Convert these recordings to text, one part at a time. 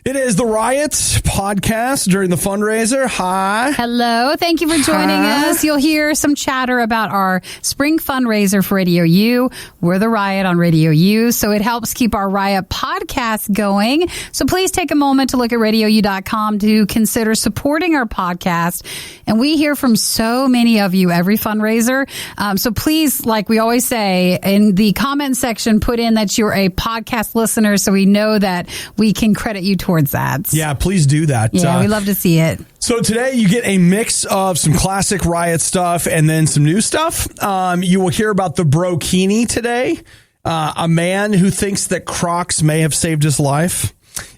It is the RIOT podcast during the fundraiser. Hi. Hello. Thank you for joining us. You'll hear some chatter about our Spring Fundraiser for RadioU. We're the RIOT on RadioU, so it helps keep our RIOT podcast going. So please take a moment to look at RadioU.com to consider supporting our podcast. And we hear from so many of you every fundraiser. So please, like we always say, in the comment section, put in that you're a podcast listener so we know that we can credit you towards that. Yeah, please do that. Yeah, we love to see it. So today you get a mix of some classic RIOT stuff and then some new stuff. You will hear about the brokini today, a man who thinks that Crocs may have saved his life,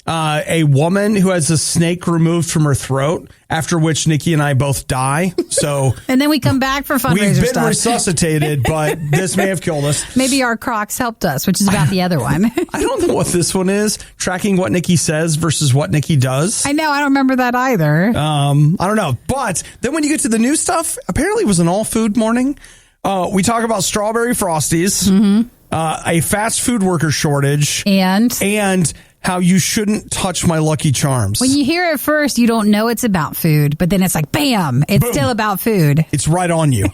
a woman who has a snake removed from her throat, after which Nikki and I both die. So and then we come back for fundraiser We've been stuff. resuscitated, but this may have killed us. Maybe our Crocs helped us, which is about the other one. I don't know what this one is, tracking what Nikki says versus what Nikki does. I know. I don't remember that either. I don't know. But then when you get to the new stuff, apparently it was an all food morning. We talk about strawberry frosties, a fast food worker shortage, and how you shouldn't touch my Lucky Charms. When you hear it first, you don't know it's about food, but then it's like, bam, it's Boom. still about food. It's right on you.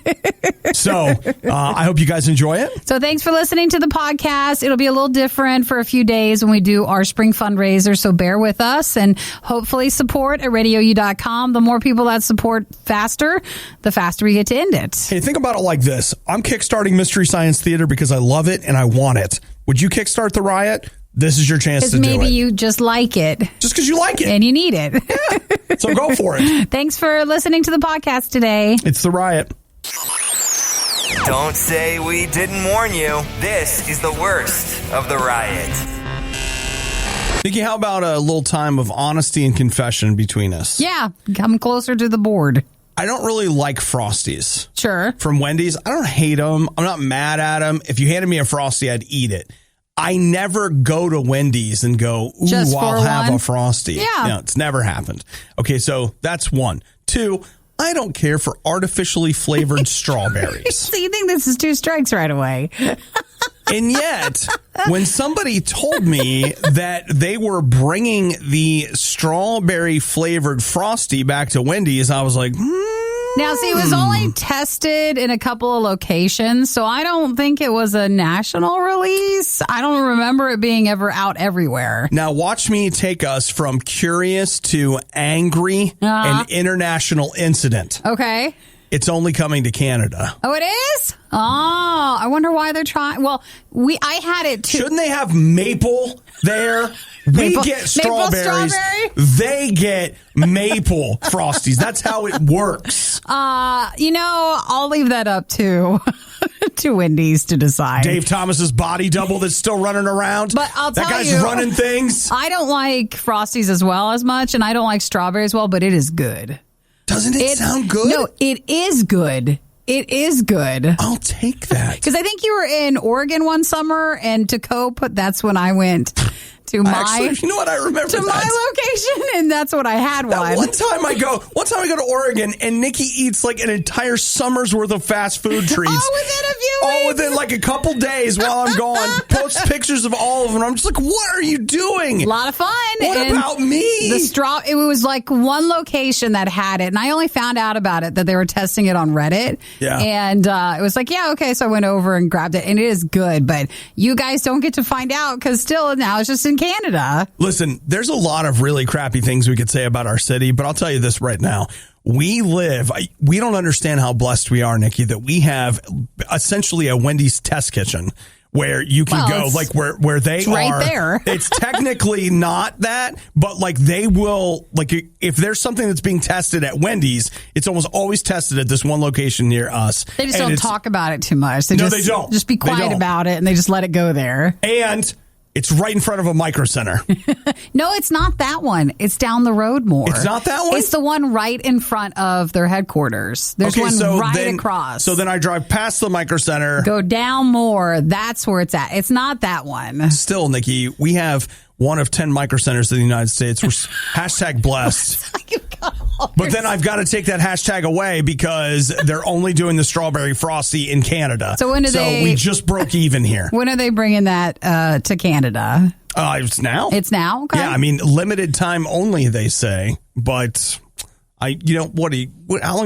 So I hope you guys enjoy it. So thanks for listening to the podcast. It'll be a little different for a few days when we do our spring fundraiser. So bear with us and hopefully support at RadioU.com. The more people that support faster, the faster we get to end it. Hey, think about it like this. I'm kickstarting Mystery Science Theater because I love it and I want it. Would you kickstart the RIOT? This is your chance to do it. Because maybe you just like it. Just because you like it. And you need it. Yeah. So go for it. Thanks for listening to the podcast today. It's the RIOT. Don't say we didn't warn you. This is the worst of the RIOT. Nikki, how about a little time of honesty and confession between us? Yeah, come closer to the board. I don't really like Frosties. Sure. From Wendy's. I don't hate them. I'm not mad at them. If you handed me a Frosty, I'd eat it. I never go to Wendy's and go, ooh, I'll have a Frosty. Yeah. No, it's never happened. Okay, so that's one. Two, I don't care for artificially flavored strawberries. So you think this is 2 strikes right away? And yet, when somebody told me that they were bringing the strawberry flavored Frosty back to Wendy's, I was like, Now, see, it was only tested in a couple of locations, so I don't think it was a national release. I don't remember it being ever out everywhere. Now, watch me take us from curious to angry and international incident. Okay. It's only coming to Canada. Oh, it is? Oh, I wonder why they're trying. Well, I had it too. Shouldn't they have maple there? We get strawberries. They get maple Frosties. That's how it works. I'll leave that up to Wendy's to decide. Dave Thomas's body double that's still running around. But I'll tell that guy's you, running things. I don't like Frosties as well as much, and I don't like strawberry as well, but it is good. Doesn't it sound good? No, it is good. It is good. I'll take that. Because I think you were in Oregon one summer, and to cope, that's when I went to my you know what, I remember to my location, and that's what I had one. One time I go to Oregon, and Nikki eats like an entire summer's worth of fast food treats. Within a few weeks. Within like a couple days while I'm gone. Post pictures of all of them. I'm just like, what are you doing? A lot of fun. What about me? It was like one location that had it, and I only found out about it that they were testing it on Reddit. Yeah. And it was like, yeah, okay. So I went over and grabbed it, and it is good, but you guys don't get to find out because still now it's just in Canada. Listen, there's a lot of really crappy things we could say about our city, but I'll tell you this right now. We don't understand how blessed we are, Nikki, that we have essentially a Wendy's test kitchen where you can go, like where they are. Right there. It's technically not that, but like they will, like if there's something that's being tested at Wendy's, it's almost always tested at this one location near us. They just don't talk about it too much. They don't. Just be quiet about it, and they just let it go there. And it's right in front of a Micro Center. No, it's not that one. It's down the road more. It's not that one? It's the one right in front of their headquarters. There's one right across. So then I drive past the Micro Center. Go down more. That's where it's at. It's not that one. Still, Nikki, we have one of 10 Micro Centers in the United States. We're hashtag blessed. But then I've got to take that hashtag away because they're only doing the strawberry frosty in Canada. So we just broke even here. When are they bringing that to Canada? It's now. It's now? Okay. Yeah, I mean, limited time only, they say. But how long do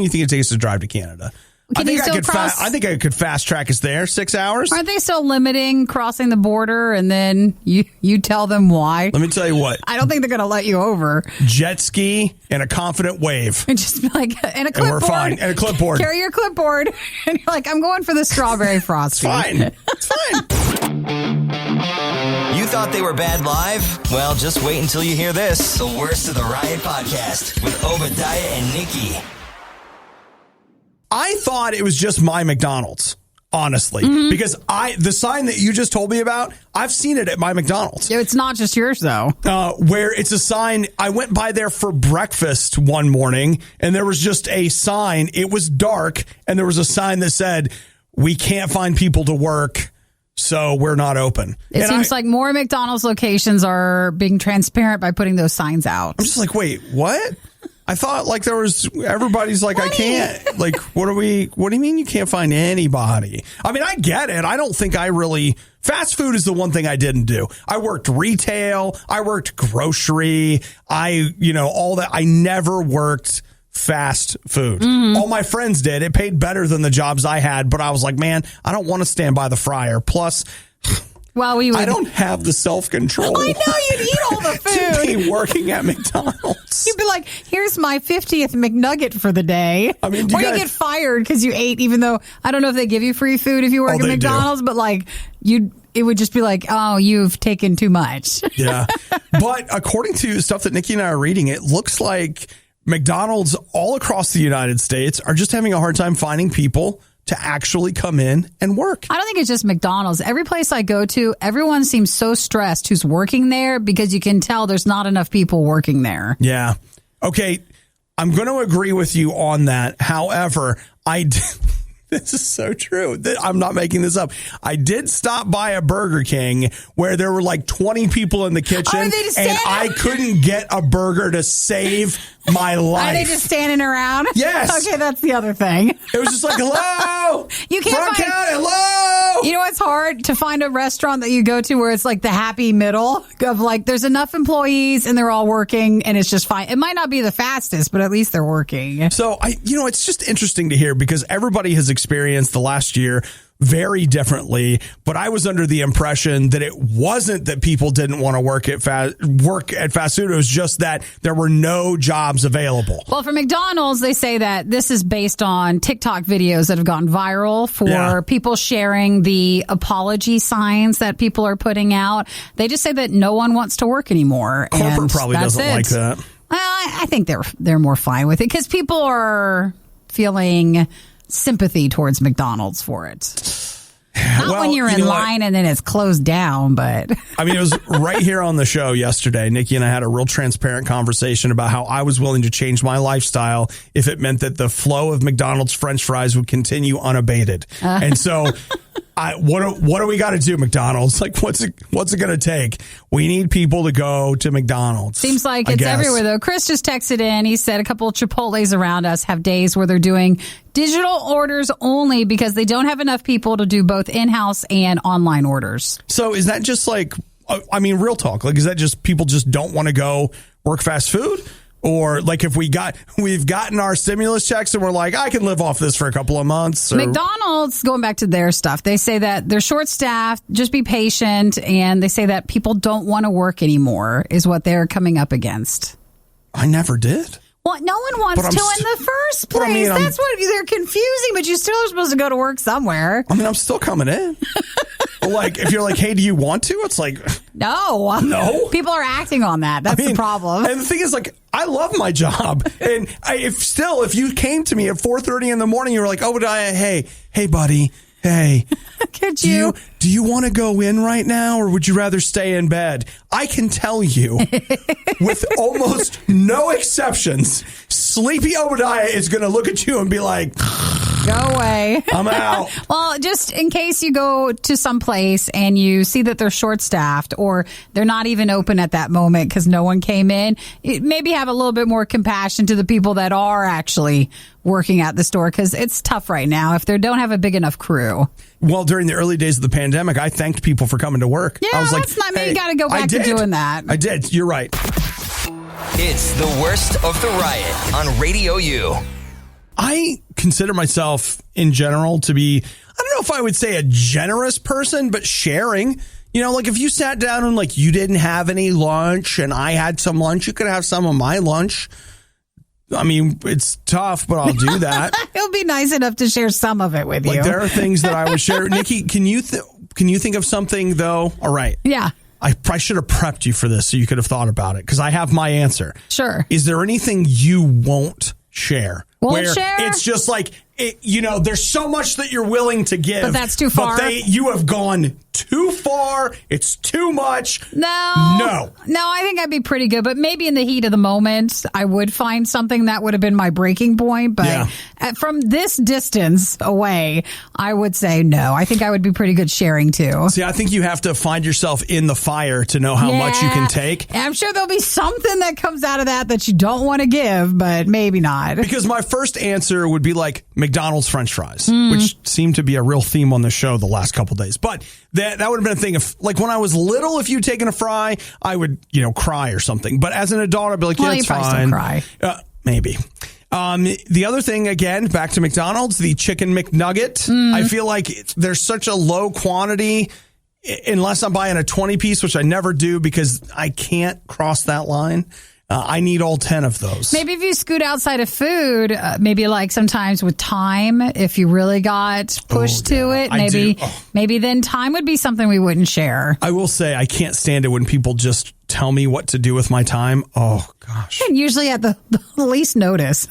you think it takes to drive to Canada? I think I could fast track us there. 6 hours. Aren't they still limiting crossing the border? And then you tell them why. Let me tell you what. I don't think they're going to let you over. Jet ski and a confident wave. And just be like, and a clipboard. And we're fine. And a clipboard. Carry your clipboard. And you're like, I'm going for the strawberry frosty. It's fine. You thought they were bad live? Well, just wait until you hear this. The Worst of the Riot podcast with Obadiah and Nikki. I thought it was just my McDonald's, honestly, because the sign that you just told me about, I've seen it at my McDonald's. It's not just yours, though. Where it's a sign. I went by there for breakfast one morning, and there was just a sign. It was dark, and there was a sign that said, "We can't find people to work, so we're not open." It seems like more McDonald's locations are being transparent by putting those signs out. I'm just like, wait, what? I thought like everybody's like, I can't, like, what do you mean you can't find anybody? I mean, I get it. I don't think fast food is the one thing I didn't do. I worked retail. I worked grocery. All that. I never worked fast food. All my friends did. It paid better than the jobs I had, but I was like, man, I don't want to stand by the fryer. Plus, I don't have the self-control. I know, you'd eat all the food. To be working at McDonald's. You'd be like, here's my 50th McNugget for the day. I mean, you get fired because you ate, even though I don't know if they give you free food if you work at McDonald's, but like it would just be like, oh, you've taken too much. Yeah. But according to stuff that Nikki and I are reading, it looks like McDonald's all across the United States are just having a hard time finding people to actually come in and work. I don't think it's just McDonald's. Every place I go to, everyone seems so stressed who's working there because you can tell there's not enough people working there. Yeah. Okay. I'm going to agree with you on that. However, this is so true. I'm not making this up. I did stop by a Burger King where there were like 20 people in the kitchen and I couldn't get a burger to save my life. Are they just standing around? Yes. Okay, that's the other thing. It was just like, hello. You can't hello. You know, it's hard to find a restaurant that you go to where it's like the happy middle of like there's enough employees and they're all working and it's just fine. It might not be the fastest, but at least they're working. So it's just interesting to hear because everybody has experienced the last year very differently, but I was under the impression that it wasn't that people didn't want to work at fast food. It was just that there were no jobs available. Well, for McDonald's, they say that this is based on TikTok videos that have gone viral for people sharing the apology signs that people are putting out. They just say that no one wants to work anymore. Corporate probably doesn't like that. Well, I think they're more fine with it because people are feeling sympathy towards McDonald's for it. Not when you're in line and then it's closed down, but I mean, it was right here on the show yesterday. Nikki and I had a real transparent conversation about how I was willing to change my lifestyle if it meant that the flow of McDonald's French fries would continue unabated. And so what do we got to do, McDonald's? Like, what's it going to take? We need people to go to McDonald's. Seems like it's everywhere, though. Chris just texted in. He said a couple of Chipotles around us have days where they're doing digital orders only because they don't have enough people to do both in-house and online orders. So is that just like, I mean, real talk, like, is that just people just don't want to go work fast food? Or like if we've gotten our stimulus checks and we're like, I can live off this for a couple of months. Or... McDonald's, going back to their stuff, they say that they're short-staffed, just be patient. And they say that people don't want to work anymore is what they're coming up against. I never did. Well, no one wants to in the first place. I mean, that's what they're confusing, but you still are supposed to go to work somewhere. I mean, I'm still coming in. But like, if you're like, hey, do you want to? It's like, no. People are acting on that. That's the problem. And the thing is, like, I love my job. And if you came to me at 4:30 in the morning, you were like, Obadiah, hey, buddy. Hey, could you? Do you want to go in right now or would you rather stay in bed? I can tell you with almost no exceptions, sleepy Obadiah is going to look at you and be like, Go away. I'm out. Well, just in case you go to some place and you see that they're short-staffed or they're not even open at that moment because no one came in, maybe have a little bit more compassion to the people that are actually working at the store because it's tough right now if they don't have a big enough crew. Well, during the early days of the pandemic, I thanked people for coming to work. Yeah, I was that's not me. You got to go back to doing that. I did. You're right. It's the worst of the riot on RadioU. I consider myself in general to be, I don't know if I would say a generous person, but sharing. You know, like if you sat down and like you didn't have any lunch and I had some lunch, you could have some of my lunch. I mean, it's tough, but I'll do that. It'll be nice enough to share some of it with you. Like there are things that I would share. Nikki, can you think of something though? All right. Yeah. I probably should have prepped you for this so you could have thought about it because I have my answer. Sure. Is there anything you won't share? Won't share? It's just like, there's so much that you're willing to give. But that's too far. But you have gone too far. It's too much. No, I think I'd be pretty good. But maybe in the heat of the moment, I would find something that would have been my breaking point. But from this distance away, I would say no. I think I would be pretty good sharing too. See, I think you have to find yourself in the fire to know how much you can take. I'm sure there'll be something that comes out of that you don't want to give, but maybe not. Because my first answer would be like McDonald's French fries, which seemed to be a real theme on the show the last couple of days. But that would have been a thing. If like when I was little, if you'd taken a fry, I would, cry or something. But as an adult, I'd be like, yeah, it's fine. Cry. Maybe. The other thing, again, back to McDonald's, the chicken McNugget. I feel like there's such a low quantity unless I'm buying a 20 piece, which I never do because I can't cross that line. I need all 10 of those. Maybe if you scoot outside of food, maybe like sometimes with time, if you really got pushed to it, maybe then time would be something we wouldn't share. I will say I can't stand it when people just tell me what to do with my time. Oh, gosh. And usually at the least notice.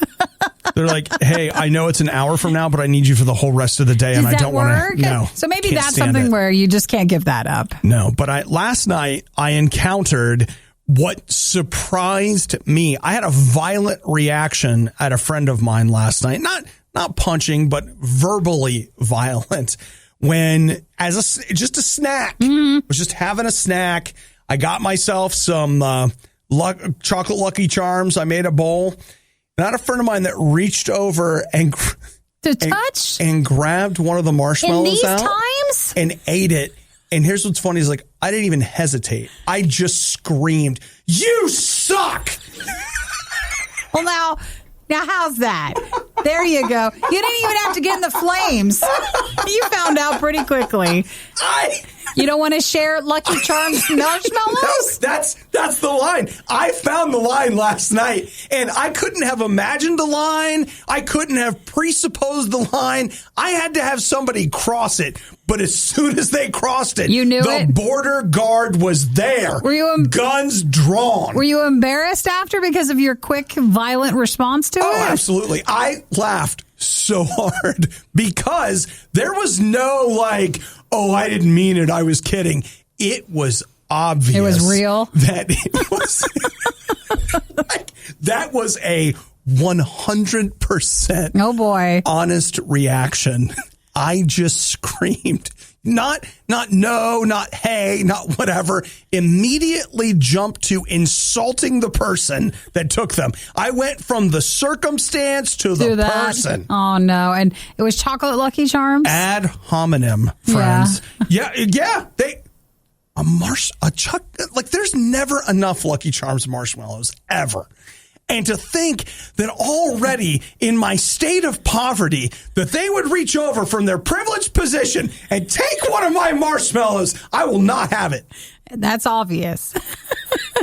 They're like, hey, I know it's an hour from now, but I need you for the whole rest of the day. Does and I don't want to. No. So maybe that's something where you just can't give that up. No, but last night I encountered what surprised me. I had a violent reaction at a friend of mine last night. Not punching, but verbally violent. When just a snack, was just having a snack. I got myself some chocolate Lucky Charms. I made a bowl. And I had a friend of mine that reached over and grabbed one of the marshmallows in these out times and ate it. And here's what's funny is like, I didn't even hesitate. I just screamed, "You suck!" Well, now how's that? There you go. You didn't even have to get in the flames. You found out pretty quickly. You don't want to share Lucky Charms marshmallows? No, that's the line. I found the line last night, and I couldn't have imagined the line. I couldn't have presupposed the line. I had to have somebody cross it. But as soon as they crossed it, you knew the border guard was there. Were you guns drawn? Were you embarrassed after because of your quick, violent response to it? Oh, absolutely. I laughed so hard because there was no like, oh, I didn't mean it. I was kidding. It was obvious. It was real. That it was. That was a 100%. Oh boy. Honest reaction. I just screamed. Not no, not hey, not whatever. Immediately jumped to insulting the person that took them. I went from the circumstance to the person. Oh no! And it was chocolate Lucky Charms. Ad hominem, friends. Yeah. There's never enough Lucky Charms marshmallows ever. And to think that already in my state of poverty, that they would reach over from their privileged position and take one of my marshmallows, I will not have it. That's obvious.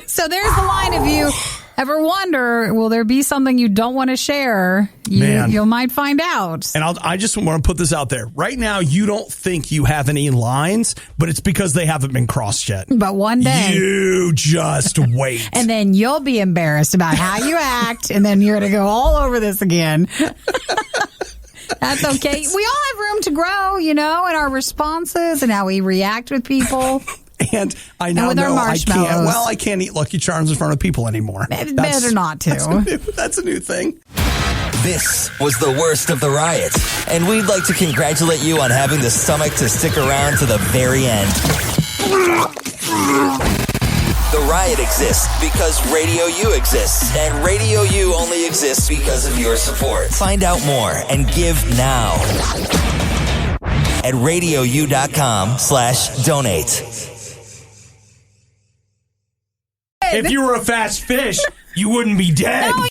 So there's the line. If you ever wonder, will there be something you don't want to share? You might find out. And I just want to put this out there. Right now, you don't think you have any lines, but it's because they haven't been crossed yet. But one day. You just wait. And then you'll be embarrassed about how you act, and then you're going to go all over this again. That's okay. We all have room to grow, in our responses and how we react with people. And I now know I can't eat Lucky Charms in front of people anymore. Better not to. That's a new thing. This was the worst of the riot, and we'd like to congratulate you on having the stomach to stick around to the very end. The riot exists because Radio U exists, and Radio U only exists because of your support. Find out more and give now at RadioU.com/donate. If you were a fast fish, you wouldn't be dead. No,